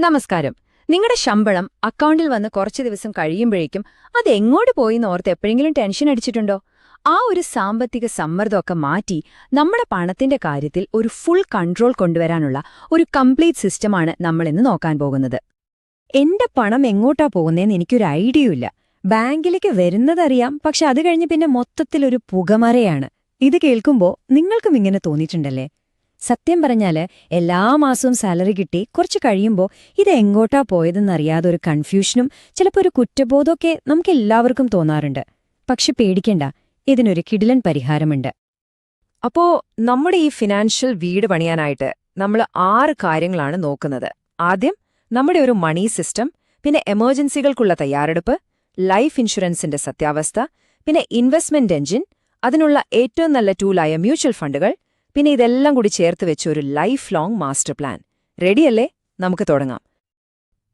നമസ്കാരം. നിങ്ങളുടെ ശമ്പളം അക്കൗണ്ടിൽ വന്ന് കുറച്ച് ദിവസം കഴിയുമ്പോഴേക്കും അത് എങ്ങോട്ട് പോയിന്ന് ഓർത്ത് എപ്പോഴെങ്കിലും ടെൻഷൻ അടിച്ചിട്ടുണ്ടോ? ആ ഒരു സാമ്പത്തിക സമ്മർദ്ദമൊക്കെ മാറ്റി നമ്മുടെ പണത്തിന്റെ കാര്യത്തിൽ ഒരു ഫുൾ കൺട്രോൾ കൊണ്ടുവരാനുള്ള ഒരു കംപ്ലീറ്റ് സിസ്റ്റമാണ് നമ്മളിന്ന് നോക്കാൻ പോകുന്നത്. എന്റെ പണം എങ്ങോട്ടാ പോകുന്നതെന്ന് എനിക്കൊരു ഐഡിയയില്ല. ബാങ്കിലേക്ക് വരുന്നതറിയാം, പക്ഷെ അത് കഴിഞ്ഞ് പിന്നെ മൊത്തത്തിലൊരു പുകമറയാണ്. ഇത് കേൾക്കുമ്പോ നിങ്ങൾക്കും ഇങ്ങനെ തോന്നിയിട്ടുണ്ടല്ലേ? സത്യം പറഞ്ഞാല് എല്ലാ മാസവും സാലറി കിട്ടി കുറച്ച് കഴിയുമ്പോൾ ഇത് എങ്ങോട്ടാ പോയതെന്നറിയാതെ ഒരു കൺഫ്യൂഷനും ചിലപ്പോൾ ഒരു കുറ്റബോധമൊക്കെ നമുക്കെല്ലാവർക്കും തോന്നാറുണ്ട്. പക്ഷെ പേടിക്കണ്ട, ഇതിനൊരു കിടിലൻ പരിഹാരമുണ്ട്. അപ്പോ നമ്മുടെ ഈ ഫിനാൻഷ്യൽ വീട് പണിയാനായിട്ട് നമ്മൾ 6 കാര്യങ്ങളാണ് നോക്കുന്നത്. ആദ്യം നമ്മുടെ ഒരു മണി സിസ്റ്റം, പിന്നെ എമർജൻസികൾക്കുള്ള തയ്യാറെടുപ്പ്, ലൈഫ് ഇൻഷുറൻസിന്റെ സത്യാവസ്ഥ, പിന്നെ ഇൻവെസ്റ്റ്മെന്റ് എഞ്ചിൻ, അതിനുള്ള ഏറ്റവും നല്ല ടൂളായ മ്യൂച്വൽ ഫണ്ടുകൾ, പിന്നെ ഇതെല്ലാം കൂടി ചേർത്ത് വെച്ച ഒരു ലൈഫ് ലോങ് മാസ്റ്റർ പ്ലാൻ. റെഡിയല്ലേ? നമുക്ക് തുടങ്ങാം.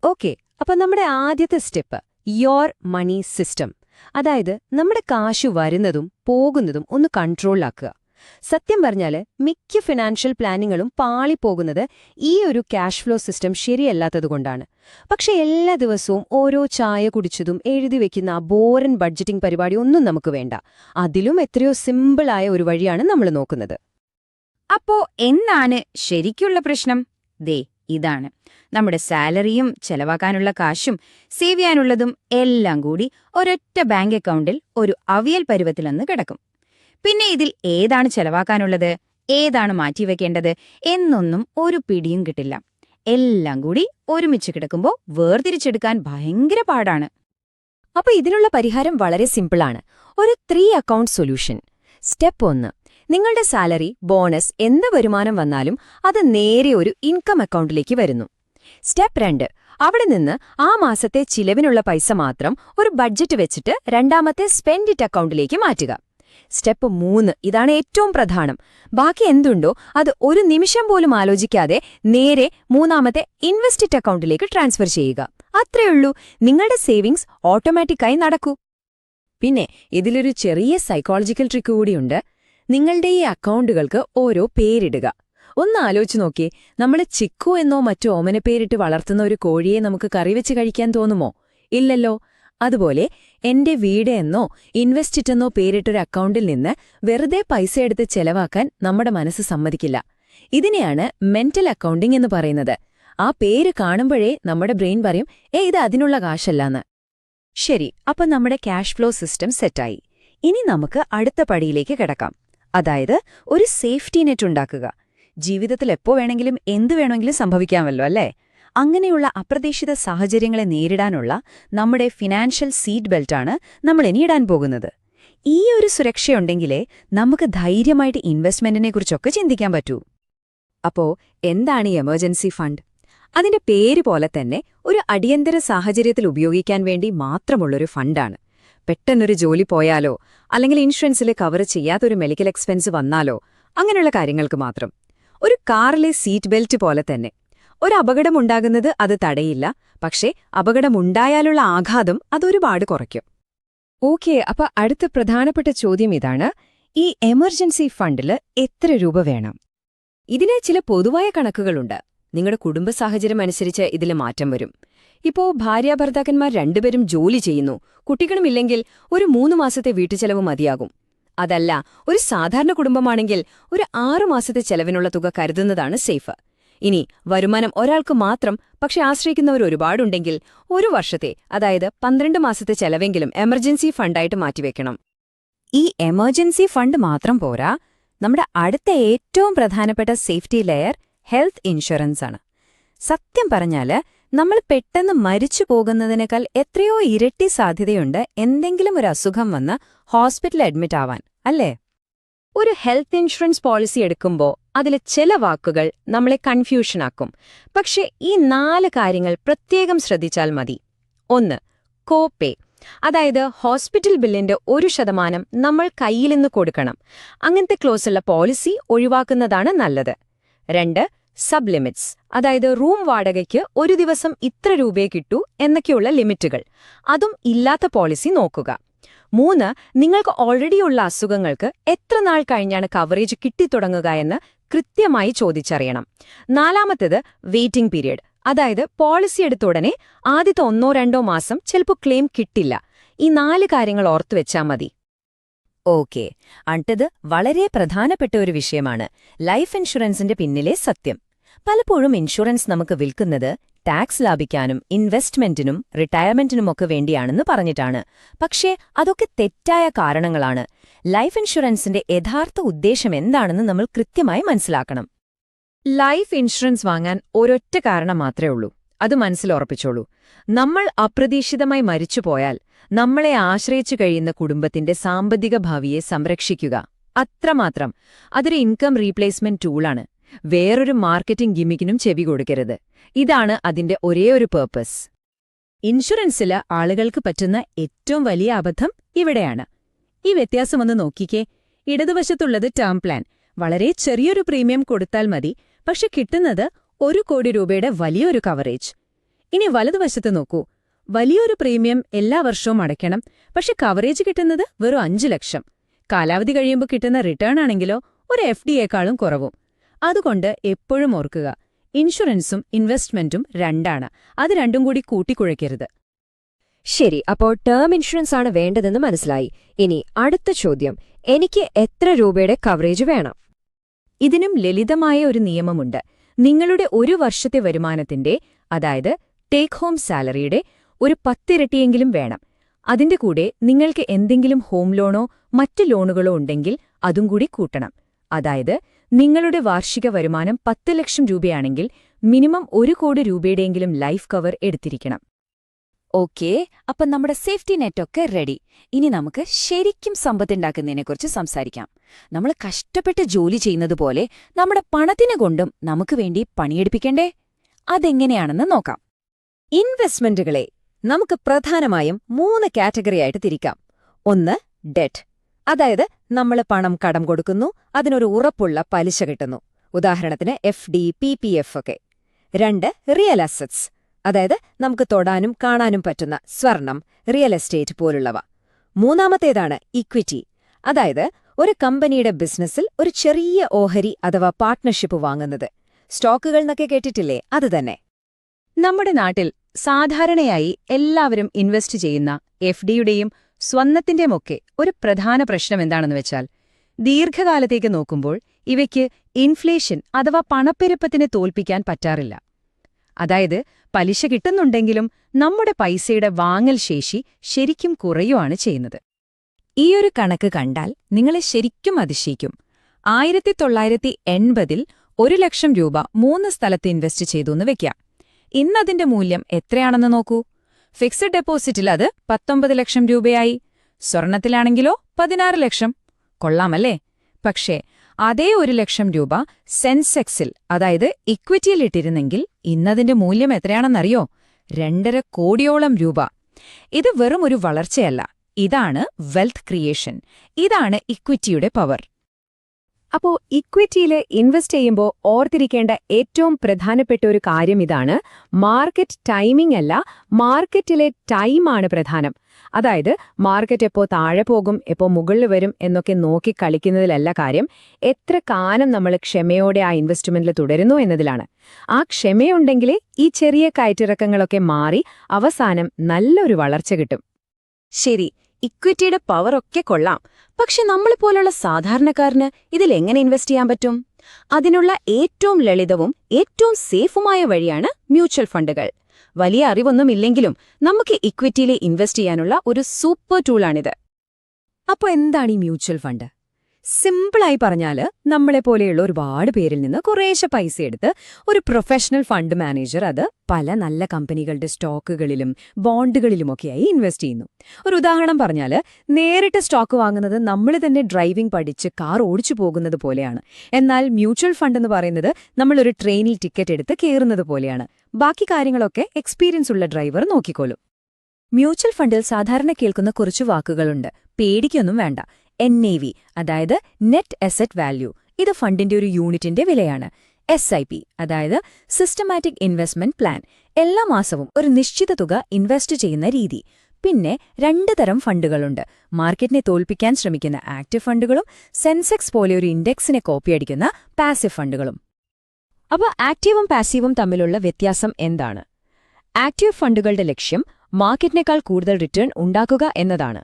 ഓക്കെ, അപ്പൊ നമ്മുടെ ആദ്യത്തെ സ്റ്റെപ്പ് യോർ മണി സിസ്റ്റം. അതായത് നമ്മുടെ കാശ് വരുന്നതും പോകുന്നതും ഒന്ന് കൺട്രോളിലാക്കുക. സത്യം പറഞ്ഞാല് മിക്ക ഫിനാൻഷ്യൽ പ്ലാനിങ്ങുകളും പാളിപ്പോകുന്നത് ഈ ഒരു ക്യാഷ് ഫ്ലോ സിസ്റ്റം ശരിയല്ലാത്തതുകൊണ്ടാണ്. പക്ഷെ എല്ലാ ദിവസവും ഓരോ ചായ കുടിച്ചതും എഴുതി വെക്കുന്ന ആ ബോറൻ ബഡ്ജറ്റിംഗ് പരിപാടി ഒന്നും നമുക്ക് വേണ്ട. അതിലും എത്രയോ സിമ്പിളായ ഒരു വഴിയാണ് നമ്മൾ നോക്കുന്നത്. അപ്പോ എന്താണ് ശരിക്കുള്ള പ്രശ്നം? ദേ ഇതാണ്. നമ്മുടെ സാലറിയും ചെലവാക്കാനുള്ള കാശും സേവ് ചെയ്യാനുള്ളതും എല്ലാം കൂടി ഒരൊറ്റ ബാങ്ക് അക്കൗണ്ടിൽ ഒരു അവിയൽ പരുവത്തിലൊന്ന് കിടക്കും. പിന്നെ ഇതിൽ ഏതാണ് ചെലവാക്കാനുള്ളത്, ഏതാണ് മാറ്റിവെക്കേണ്ടത് എന്നൊന്നും ഒരു പിടിയും കിട്ടില്ല. എല്ലാം കൂടി ഒരുമിച്ച് കിടക്കുമ്പോൾ വേർതിരിച്ചെടുക്കാൻ ഭയങ്കര പാടാണ്. അപ്പൊ ഇതിനുള്ള പരിഹാരം വളരെ സിമ്പിളാണ്. ഒരു 3 അക്കൗണ്ട് സൊല്യൂഷൻ. സ്റ്റെപ്പ് 1, നിങ്ങളുടെ സാലറി, ബോണസ്, എന്ത് വരുമാനം വന്നാലും അത് നേരെ ഒരു ഇൻകം അക്കൗണ്ടിലേക്ക് വരുന്നു. സ്റ്റെപ്പ് 2, അവിടെ നിന്ന് ആ മാസത്തെ ചിലവിനുള്ള പൈസ മാത്രം ഒരു ബഡ്ജറ്റ് വെച്ചിട്ട് രണ്ടാമത്തെ സ്പെൻഡ് ഇറ്റ് അക്കൗണ്ടിലേക്ക് മാറ്റുക. സ്റ്റെപ്പ് 3, ഇതാണ് ഏറ്റവും പ്രധാനം. ബാക്കി എന്തുണ്ടോ അത് ഒരു നിമിഷം പോലും ആലോചിക്കാതെ നേരെ മൂന്നാമത്തെ ഇൻവെസ്റ്റ് ഇറ്റ് അക്കൗണ്ടിലേക്ക് ട്രാൻസ്ഫർ ചെയ്യുക. അത്രയുള്ളൂ, നിങ്ങളുടെ സേവിങ്സ് ഓട്ടോമാറ്റിക്കായി നടക്കൂ. പിന്നെ ഇതിലൊരു ചെറിയ സൈക്കോളജിക്കൽ ട്രിക്ക് കൂടിയുണ്ട്. നിങ്ങളുടെ ഈ അക്കൗണ്ടുകൾക്ക് ഓരോ പേരിടുക. ഒന്ന് ആലോചിച്ചു നോക്കിയേ, നമ്മൾ ചിക്കു എന്നോ മറ്റോ ഓമന പേരിട്ട് വളർത്തുന്ന ഒരു കോഴിയെ നമുക്ക് കറിവെച്ച് കഴിക്കാൻ തോന്നുമോ? ഇല്ലല്ലോ. അതുപോലെ എന്റെ വീട് എന്നോ ഇൻവെസ്റ്റ് എന്നോ പേരിട്ടൊരു അക്കൗണ്ടിൽ നിന്ന് വെറുതെ പൈസ എടുത്ത് ചെലവാക്കാൻ നമ്മുടെ മനസ്സ് സമ്മതിക്കില്ല. ഇതിനെയാണ് മെന്റൽ അക്കൗണ്ടിംഗ് എന്ന് പറയുന്നത്. ആ പേര് കാണുമ്പോഴേ നമ്മുടെ ബ്രെയിൻ പറയും, ഇത് അതിനുള്ള കാശല്ലാന്ന്. ശരി, അപ്പൊ നമ്മുടെ ക്യാഷ് ഫ്ലോ സിസ്റ്റം സെറ്റായി. ഇനി നമുക്ക് അടുത്ത പടിയിലേക്ക് കിടക്കാം. അതായത് ഒരു സേഫ്റ്റി നെറ്റ് ഉണ്ടാക്കുക. ജീവിതത്തിൽ എപ്പോ വേണമെങ്കിലും എന്തു വേണമെങ്കിലും സംഭവിക്കാമല്ലോ, അല്ലേ? അങ്ങനെയുള്ള അപ്രതീക്ഷിത സാഹചര്യങ്ങളെ നേരിടാനുള്ള നമ്മുടെ ഫിനാൻഷ്യൽ സീറ്റ് ബെൽറ്റാണ് നമ്മൾ ഇനി ഇടാൻ പോകുന്നത്. ഈ ഒരു സുരക്ഷയുണ്ടെങ്കിലേ നമുക്ക് ധൈര്യമായിട്ട് ഇൻവെസ്റ്റ്മെന്റിനെക്കുറിച്ചൊക്കെ ചിന്തിക്കാൻ പറ്റൂ. അപ്പോ എന്താണ് ഈ എമർജൻസി ഫണ്ട്? അതിന്റെ പേര് പോലെ തന്നെ ഒരു അടിയന്തര സാഹചര്യത്തിൽ ഉപയോഗിക്കാൻ വേണ്ടി മാത്രമുള്ളൊരു ഫണ്ടാണ്. പെട്ടെന്നൊരു ജോലി പോയാലോ അല്ലെങ്കിൽ ഇൻഷുറൻസിൽ കവർ ചെയ്യാത്തൊരു മെഡിക്കൽ എക്സ്പെൻസ് വന്നാലോ അങ്ങനെയുള്ള കാര്യങ്ങൾക്ക് മാത്രം. ഒരു കാറിലെ സീറ്റ് ബെൽറ്റ് പോലെ തന്നെ. ഒരു അപകടമുണ്ടാകുന്നത് അത് തടയില്ല, പക്ഷേ അപകടമുണ്ടായാലുള്ള ആഘാതം അതൊരുപാട് കുറയ്ക്കും. ഓക്കെ, അപ്പൊ അടുത്ത പ്രധാനപ്പെട്ട ചോദ്യം ഇതാണ്: ഈ എമർജൻസി ഫണ്ടിൽ എത്ര രൂപ വേണം? ഇതിന് ചില പൊതുവായ കണക്കുകളുണ്ട്. നിങ്ങളുടെ കുടുംബ സാഹചര്യം അനുസരിച്ച് ഇതിൽ മാറ്റം വരും. ഇപ്പോ ഭാര്യാഭർത്താക്കന്മാർ രണ്ടുപേരും ജോലി ചെയ്യുന്നു, കുട്ടികളുമില്ലെങ്കിൽ ഒരു 3 മാസത്തെ വീട്ടുചെലവ് മതിയാകും. അതല്ല, ഒരു സാധാരണ കുടുംബമാണെങ്കിൽ ഒരു 6 മാസത്തെ ചെലവിനുള്ള തുക കരുതുന്നതാണ് സേഫ്. ഇനി വരുമാനം ഒരാൾക്ക് മാത്രം പക്ഷെ ആശ്രയിക്കുന്നവർ ഒരുപാടുണ്ടെങ്കിൽ 1 വർഷത്തെ, അതായത് 12 മാസത്തെ ചെലവെങ്കിലും എമർജൻസി ഫണ്ടായിട്ട് മാറ്റിവെക്കണം. ഈ എമർജൻസി ഫണ്ട് മാത്രം പോരാ, നമ്മുടെ അടുത്ത ഏറ്റവും പ്രധാനപ്പെട്ട സേഫ്റ്റി ലെയർ ഹെൽത്ത് ഇൻഷുറൻസ് ആണ്. സത്യം പറഞ്ഞാല് നമ്മൾ പെട്ടെന്ന് മരിച്ചു പോകുന്നതിനേക്കാൾ എത്രയോ ഇരട്ടി സാധ്യതയുണ്ട് എന്തെങ്കിലും ഒരു അസുഖം വന്ന് ഹോസ്പിറ്റലിൽ അഡ്മിറ്റ് ആവാൻ, അല്ലേ? ഒരു ഹെൽത്ത് ഇൻഷുറൻസ് പോളിസി എടുക്കുമ്പോൾ അതിലെ ചില വാക്കുകൾ നമ്മളെ കൺഫ്യൂഷനാക്കും. പക്ഷെ ഈ 4 കാര്യങ്ങൾ പ്രത്യേകം ശ്രദ്ധിച്ചാൽ മതി. 1, കോപേ. അതായത് ഹോസ്പിറ്റൽ ബില്ലിന്റെ 1% നമ്മൾ കയ്യിൽ നിന്ന് കൊടുക്കണം. അങ്ങനത്തെ ക്ലോസുള്ള പോളിസി ഒഴിവാക്കുന്നതാണ് നല്ലത്. 2, സബ് ലിമിറ്റ്സ്. അതായത് റൂം വാടകയ്ക്ക് ഒരു ദിവസം ഇത്ര രൂപയെ കിട്ടൂ എന്നൊക്കെയുള്ള ലിമിറ്റുകൾ. അതും ഇല്ലാത്ത പോളിസി നോക്കുക. 3, നിങ്ങൾക്ക് ഓൾറെഡിയുള്ള അസുഖങ്ങൾക്ക് എത്ര നാൾ കഴിഞ്ഞാണ് കവറേജ് കിട്ടിത്തുടങ്ങുക എന്ന് കൃത്യമായി ചോദിച്ചറിയണം. 4, വെയിറ്റിംഗ് പീരിയഡ്. അതായത് പോളിസി എടുത്ത ഉടനെ ആദ്യത്തെ 1-2 മാസം ചിലപ്പോൾ ക്ലെയിം കിട്ടില്ല. ഈ 4 കാര്യങ്ങൾ ഓർത്തുവെച്ചാൽ മതി. ഓക്കെ, അടുത്തത് വളരെ പ്രധാനപ്പെട്ട ഒരു വിഷയമാണ് ലൈഫ് ഇൻഷുറൻസിന്റെ പിന്നിലെ സത്യം. പലപ്പോഴും ഇൻഷുറൻസ് നമുക്ക് വിൽക്കുന്നത് ടാക്സ് ലാഭിക്കാനും ഇൻവെസ്റ്റ്മെന്റിനും റിട്ടയർമെന്റിനുമൊക്കെ വേണ്ടിയാണെന്ന് പറഞ്ഞിട്ടാണ്. പക്ഷേ അതൊക്കെ തെറ്റായ കാരണങ്ങളാണ്. ലൈഫ് ഇൻഷുറൻസിന്റെ യഥാർത്ഥ ഉദ്ദേശം എന്താണെന്ന് നമ്മൾ കൃത്യമായി മനസ്സിലാക്കണം. ലൈഫ് ഇൻഷുറൻസ് വാങ്ങാൻ ഒരൊറ്റ കാരണം മാത്രമേ ഉള്ളൂ. അത് മനസ്സിലുറപ്പിച്ചോളൂ. നമ്മൾ അപ്രതീക്ഷിതമായി മരിച്ചുപോയാൽ നമ്മളെ ആശ്രയിച്ചു കഴിയുന്ന കുടുംബത്തിന്റെ സാമ്പത്തിക ഭാവിയെ സംരക്ഷിക്കുക. അത്രമാത്രം. അതൊരു ഇൻകം റീപ്ലേസ്മെന്റ് ടൂളാണ്. വേറൊരു മാർക്കറ്റിംഗ് ഗിമ്മിക്കിനും ചെവി കൊടുക്കരുത്. ഇതാണ് അതിന്റെ ഒരേയൊരു പേർപ്പസ്. ഇൻഷുറൻസില് ആളുകൾക്ക് പറ്റുന്ന ഏറ്റവും വലിയ അബദ്ധം ഇവിടെയാണ്. ഈ വ്യത്യാസമൊന്ന് നോക്കിക്കേ. ഇടതുവശത്തുള്ളത് ടേം പ്ലാൻ. വളരെ ചെറിയൊരു പ്രീമിയം കൊടുത്താൽ മതി, പക്ഷെ കിട്ടുന്നത് 1 കോടി രൂപയുടെ വലിയൊരു കവറേജ്. ഇനി വലതുവശത്ത് നോക്കൂ. വലിയൊരു പ്രീമിയം എല്ലാ വർഷവും അടയ്ക്കണം, പക്ഷെ കവറേജ് കിട്ടുന്നത് വെറും 5 ലക്ഷം. കാലാവധി കഴിയുമ്പോൾ കിട്ടുന്ന റിട്ടേൺ ആണെങ്കിലോ ഒരു FD-യേക്കാളും കുറവും. അതുകൊണ്ട് എപ്പോഴും ഓർക്കുക, ഇൻഷുറൻസും ഇൻവെസ്റ്റ്മെന്റും രണ്ടാണ്. അത് രണ്ടും കൂടി കൂട്ടിക്കുഴയ്ക്കരുത്. ശരി, അപ്പോൾ ടേം ഇൻഷുറൻസ് ആണ് വേണ്ടതെന്ന് മനസ്സിലായി. ഇനി അടുത്ത ചോദ്യം, എനിക്ക് എത്ര രൂപയുടെ കവറേജ് വേണം? ഇതിനും ലളിതമായ ഒരു നിയമമുണ്ട്. നിങ്ങളുടെ 1 വർഷത്തെ വരുമാനത്തിന്റെ, അതായത് ടേക്ക് ഹോം സാലറിയുടെ ഒരു 10 ഇരട്ടിയെങ്കിലും വേണം. അതിന്റെ കൂടെ നിങ്ങൾക്ക് എന്തെങ്കിലും ഹോം ലോണോ മറ്റ് ലോണുകളോ ഉണ്ടെങ്കിൽ അതും കൂടി കൂട്ടണം. അതായത് നിങ്ങളുടെ വാർഷിക വരുമാനം 10 ലക്ഷം രൂപയാണെങ്കിൽ മിനിമം 1 കോടി രൂപയുടെയെങ്കിലും ലൈഫ് കവർ എടുത്തിരിക്കണം. ഓക്കേ, അപ്പം നമ്മുടെ സേഫ്റ്റി നെറ്റൊക്കെ റെഡി. ഇനി നമുക്ക് ശരിക്കും സമ്പത്തുണ്ടാക്കുന്നതിനെക്കുറിച്ച് സംസാരിക്കാം. നമ്മൾ കഷ്ടപ്പെട്ട് ജോലി ചെയ്യുന്നത് പോലെ നമ്മുടെ പണത്തിനെ കൊണ്ടും നമുക്ക് വേണ്ടി പണിയെടുപ്പിക്കണ്ടേ? അതെങ്ങനെയാണെന്ന് നോക്കാം. ഇൻവെസ്റ്റ്മെന്റുകളെ നമുക്ക് പ്രധാനമായും 3 കാറ്റഗറിയായിട്ട് തിരിക്കാം. 1, ഡെറ്റ്. അതായത് നമ്മൾ പണം കടം കൊടുക്കുന്നു, അതിനൊരു ഉറപ്പുള്ള പലിശ കിട്ടുന്നു. ഉദാഹരണത്തിന് FD, PPF ഒക്കെ. 2, റിയൽ അസറ്റ്സ്. അതായത് നമുക്ക് തൊടാനും കാണാനും പറ്റുന്ന സ്വർണം, റിയൽ എസ്റ്റേറ്റ് പോലുള്ളവ. 3-ാമത്തേതാണ് ഇക്വിറ്റി. അതായത് ഒരു കമ്പനിയുടെ ബിസിനസ്സിൽ ഒരു ചെറിയ ഓഹരി അഥവാ പാർട്ട്ണർഷിപ്പ് വാങ്ങുന്നത്. സ്റ്റോക്കുകൾ എന്നൊക്കെ കേട്ടിട്ടില്ലേ? അത് തന്നെ. നമ്മുടെ നാട്ടിൽ സാധാരണയായി എല്ലാവരും ഇൻവെസ്റ്റ് ചെയ്യുന്ന FD-യുടെയും സ്വർണത്തിന്റെയുമൊക്കെ ഒരു പ്രധാന പ്രശ്നം എന്താണെന്ന് വെച്ചാൽ, ദീർഘകാലത്തേക്ക് നോക്കുമ്പോൾ ഇവയ്ക്ക് ഇൻഫ്ലേഷൻ അഥവാ പണപ്പെരുപ്പത്തിനെ തോൽപ്പിക്കാൻ പറ്റാറില്ല. അതായത് പലിശ കിട്ടുന്നുണ്ടെങ്കിലും നമ്മുടെ പൈസയുടെ വാങ്ങൽ ശേഷി ശരിക്കും കുറയുകയാണ് ചെയ്യുന്നത്. ഈയൊരു കണക്ക് കണ്ടാൽ നിങ്ങളെ ശരിക്കും അതിശയിക്കും. 1980-ൽ 1 ലക്ഷം രൂപ 3 സ്ഥലത്ത് ഇൻവെസ്റ്റ് ചെയ്തുവെന്ന് വെക്കാം. ഇന്നതിന്റെ മൂല്യം എത്രയാണെന്ന് നോക്കൂ. ഫിക്സഡ് ഡെപ്പോസിറ്റിൽ അത് 19 ലക്ഷം രൂപയായി. സ്വർണത്തിലാണെങ്കിലോ 16 ലക്ഷം. കൊള്ളാമല്ലേ? പക്ഷേ അതേ 1 ലക്ഷം രൂപ സെൻസെക്സിൽ, അതായത് ഇക്വിറ്റിയിൽ ഇട്ടിരുന്നെങ്കിൽ ഇന്നതിന്റെ മൂല്യം എത്രയാണെന്നറിയോ? 2.5 കോടിയോളം രൂപ. ഇത് വെറും ഒരു വളർച്ചയല്ല, ഇതാണ് വെൽത്ത് ക്രിയേഷൻ. ഇതാണ് ഇക്വിറ്റിയുടെ പവർ. അപ്പോ ഇക്വിറ്റിയിൽ ഇൻവെസ്റ്റ് ചെയ്യുമ്പോൾ ഓർത്തിരിക്കേണ്ട ഏറ്റവും പ്രധാനപ്പെട്ട ഒരു കാര്യം ഇതാണ്: മാർക്കറ്റ് ടൈമിംഗ് അല്ല, മാർക്കറ്റിലെ ടൈമാണ് പ്രധാനം. അതായത് മാർക്കറ്റ് എപ്പോ താഴെ പോകും, എപ്പോ മുകളിൽ വരും എന്നൊക്കെ നോക്കി കളിക്കുന്നതിലല്ല കാര്യം. എത്ര കാലം നമ്മൾ ക്ഷമയോടെ ആ ഇൻവെസ്റ്റ്മെന്റിൽ തുടരുന്നു എന്നതിലാണ്. ആ ക്ഷമയുണ്ടെങ്കിലേ ഈ ചെറിയ കയറ്റിറക്കങ്ങളൊക്കെ മാറി അവസാനം നല്ലൊരു വളർച്ച കിട്ടും. ശരി, ഇക്വിറ്റിയുടെ പവറൊക്കെ കൊള്ളാം. പക്ഷെ നമ്മളെപ്പോലുള്ള സാധാരണക്കാരന് ഇതിലെങ്ങനെ ഇൻവെസ്റ്റ് ചെയ്യാൻ പറ്റും? അതിനുള്ള ഏറ്റവും ലളിതവും ഏറ്റവും സേഫുമായ വഴിയാണ് മ്യൂച്വൽ ഫണ്ടുകൾ. വലിയ അറിവൊന്നുമില്ലെങ്കിലും നമുക്ക് ഇക്വിറ്റിയിൽ ഇൻവെസ്റ്റ് ചെയ്യാനുള്ള ഒരു സൂപ്പർ ടൂളാണിത്. അപ്പോൾ എന്താണ് ഈ മ്യൂച്വൽ ഫണ്ട്? സിമ്പിളായി പറഞ്ഞാൽ, നമ്മളെപ്പോലെയുള്ള ഒരുപാട് പേരിൽ നിന്ന് കുറേശ്ശെ പൈസ എടുത്ത് ഒരു പ്രൊഫഷണൽ ഫണ്ട് മാനേജർ അത് പല നല്ല കമ്പനികളുടെ സ്റ്റോക്കുകളിലും ബോണ്ടുകളിലുമൊക്കെയായി ഇൻവെസ്റ്റ് ചെയ്യുന്നു. ഒരു ഉദാഹരണം പറഞ്ഞാൽ, നേരിട്ട് സ്റ്റോക്ക് വാങ്ങുന്നത് നമ്മൾ തന്നെ ഡ്രൈവിംഗ് പഠിച്ച് കാർ ഓടിച്ചു പോകുന്നത് പോലെയാണ്. എന്നാൽ മ്യൂച്വൽ ഫണ്ട് എന്ന് പറയുന്നത് നമ്മളൊരു ട്രെയിനിൽ ടിക്കറ്റ് എടുത്ത് കയറുന്നത് പോലെയാണ്. ബാക്കി കാര്യങ്ങളൊക്കെ എക്സ്പീരിയൻസ് ഉള്ള ഡ്രൈവർ നോക്കിക്കോളും. മ്യൂച്വൽ ഫണ്ടിൽ സാധാരണ കേൾക്കുന്ന കുറച്ച് വാക്കുകളുണ്ട്. പേടിക്കൊന്നും വേണ്ട. NAV, അതായത് നെറ്റ് അസറ്റ് വാല്യൂ. ഇത് ഫണ്ടിന്റെ ഒരു യൂണിറ്റിന്റെ വിലയാണ്. SIP, അതായത് സിസ്റ്റമാറ്റിക് ഇൻവെസ്റ്റ്മെന്റ് പ്ലാൻ. എല്ലാ മാസവും ഒരു നിശ്ചിത തുക ഇൻവെസ്റ്റ് ചെയ്യുന്ന രീതി. പിന്നെ 2 തരം ഫണ്ടുകളുണ്ട്: മാർക്കറ്റിനെ തോൽപ്പിക്കാൻ ശ്രമിക്കുന്ന ആക്റ്റീവ് ഫണ്ടുകളും സെൻസെക്സ് പോലെ ഒരു ഇൻഡെക്സിനെ കോപ്പിയടിക്കുന്ന പാസീവ് ഫണ്ടുകളും. അപ്പോൾ ആക്റ്റീവും പാസീവും തമ്മിലുള്ള വ്യത്യാസം എന്താണ്? ആക്റ്റീവ് ഫണ്ടുകളുടെ ലക്ഷ്യം മാർക്കറ്റിനേക്കാൾ കൂടുതൽ റിട്ടേൺ ഉണ്ടാക്കുക എന്നതാണ്.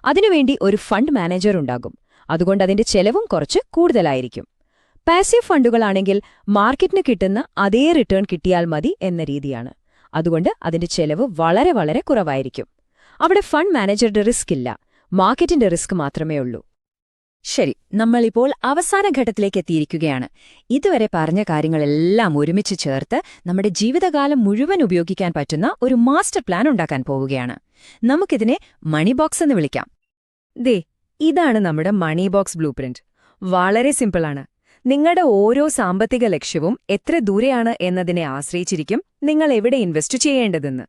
അതിനുവേണ്ടി ഒരു ഫണ്ട് മാനേജർ ഉണ്ടാകും. അതുകൊണ്ട് അതിന്റെ ചെലവും കുറച്ച് കൂടുതലായിരിക്കും. പാസീവ് ഫണ്ടുകളാണെങ്കിൽ മാർക്കറ്റിന് കിട്ടുന്ന അതേ റിട്ടേൺ കിട്ടിയാൽ മതി എന്ന രീതിയാണ്. അതുകൊണ്ട് അതിന്റെ ചെലവ് വളരെ വളരെ കുറവായിരിക്കും. അവിടെ ഫണ്ട് മാനേജറുടെ റിസ്ക് ഇല്ല, മാർക്കറ്റിന്റെ റിസ്ക് മാത്രമേ ഉള്ളൂ. ശരി, നമ്മളിപ്പോൾ അവസാന ഘട്ടത്തിലേക്ക് എത്തിയിരിക്കുകയാണ്. ഇതുവരെ പറഞ്ഞ കാര്യങ്ങളെല്ലാം ഒരുമിച്ച് ചേർത്ത് നമ്മുടെ ജീവിതകാലം മുഴുവൻ ഉപയോഗിക്കാൻ പറ്റുന്ന ഒരു മാസ്റ്റർ പ്ലാൻ ഉണ്ടാക്കാൻ പോവുകയാണ്. നമുക്കിതിനെ മണി ബോക്സ് എന്ന് വിളിക്കാം. ദേ, ഇതാണ് നമ്മുടെ മണി ബോക്സ് ബ്ലൂ പ്രിന്റ്. വളരെ സിമ്പിളാണ്. നിങ്ങളുടെ ഓരോ സാമ്പത്തിക ലക്ഷ്യവും എത്ര ദൂരെയാണ് എന്നതിനെ ആശ്രയിച്ചിരിക്കും നിങ്ങൾ എവിടെ ഇൻവെസ്റ്റ് ചെയ്യേണ്ടതെന്ന്.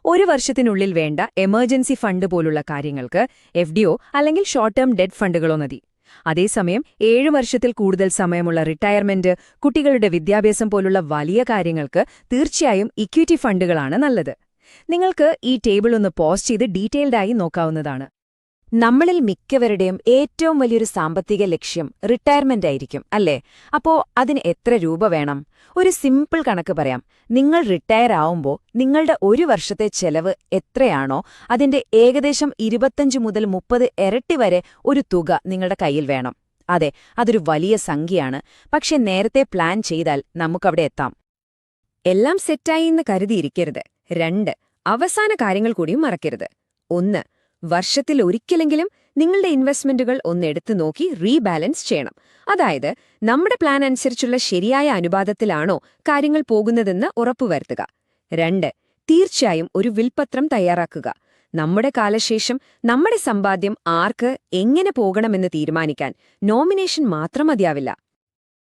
ഒരു വർഷത്തിനുള്ളിൽ വേണ്ട എമർജൻസി ഫണ്ട് പോലുള്ള കാര്യങ്ങൾക്ക് FDO അല്ലെങ്കിൽ ഷോർട്ട് ടേം ഡെറ്റ് ഫണ്ടുകളോ മതി. അതേസമയം 7 വർഷത്തിൽ കൂടുതൽ സമയമുള്ള റിട്ടയർമെന്റ്, കുട്ടികളുടെ വിദ്യാഭ്യാസം പോലുള്ള വലിയ കാര്യങ്ങൾക്ക് തീർച്ചയായും ഇക്വിറ്റി ഫണ്ടുകളാണ് നല്ലത്. നിങ്ങൾക്ക് ഈ ടേബിൾ ഒന്ന് പോസ് ചെയ്ത് ഡീറ്റെയിൽഡായി നോക്കാവുന്നതാണ്. നമ്മളിൽ മിക്കവരുടെയും ഏറ്റവും വലിയൊരു സാമ്പത്തിക ലക്ഷ്യം റിട്ടയർമെന്റ് ആയിരിക്കും, അല്ലേ? അപ്പോ അതിന് എത്ര രൂപ വേണം? ഒരു സിമ്പിൾ കണക്ക് പറയാം. നിങ്ങൾ റിട്ടയർ ആവുമ്പോൾ നിങ്ങളുടെ ഒരു വർഷത്തെ ചെലവ് എത്രയാണോ അതിന്റെ ഏകദേശം 25 മുതൽ 30 ഇരട്ടി വരെ ഒരു തുക നിങ്ങളുടെ കയ്യിൽ വേണം. അതെ, അതൊരു വലിയ സംഖ്യയാണ്. പക്ഷെ നേരത്തെ പ്ലാൻ ചെയ്താൽ നമുക്കവിടെ എത്താം. എല്ലാം സെറ്റായി എന്ന് കരുതിയിരിക്കരുത്. 2 അവസാന കാര്യങ്ങൾ കൂടിയും മറക്കരുത്. 1 വർഷത്തിൽ ഒരിക്കലെങ്കിലും നിങ്ങളുടെ ഇൻവെസ്റ്റ്മെന്റുകൾ ഒന്നെടുത്തു നോക്കി റീബാലൻസ് ചെയ്യണം. അതായത് നമ്മുടെ പ്ലാൻ അനുസരിച്ചുള്ള ശരിയായ അനുപാതത്തിലാണോ കാര്യങ്ങൾ പോകുന്നതെന്ന് ഉറപ്പുവരുത്തുക. 2 തീർച്ചയായും ഒരു വിൽപത്രം തയ്യാറാക്കുക. നമ്മുടെ കാലശേഷം നമ്മുടെ സമ്പാദ്യം ആർക്ക് എങ്ങനെ പോകണമെന്ന് തീരുമാനിക്കാൻ നോമിനേഷൻ മാത്രം മതിയാവില്ല.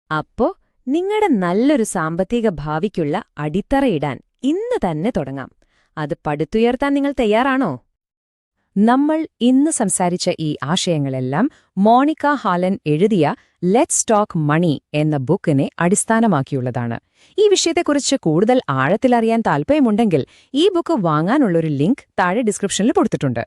അപ്പോ നിങ്ങളുടെ നല്ലൊരു സാമ്പത്തിക ഭാവിക്കുള്ള അടിത്തറയിടാൻ ഇന്ന് തന്നെ തുടങ്ങാം. അത് പടുത്തുയർത്താൻ നിങ്ങൾ തയ്യാറാണോ? നമ്മൾ ഇന്ന് സംസാരിച്ച ഈ ആശയങ്ങളെല്ലാം മോണിക്ക ഹാലൻ എഴുതിയ ലെറ്റ്സ് ടോക്ക് മണി എന്ന ബുക്കിനെ അടിസ്ഥാനമാക്കിയുള്ളതാണ്. ഈ വിഷയത്തെക്കുറിച്ച് കൂടുതൽ ആഴത്തിലറിയാൻ താൽപ്പര്യമുണ്ടെങ്കിൽ ഈ ബുക്ക് വാങ്ങാനുള്ളൊരു ലിങ്ക് താഴെ ഡിസ്ക്രിപ്ഷനിൽ കൊടുത്തിട്ടുണ്ട്.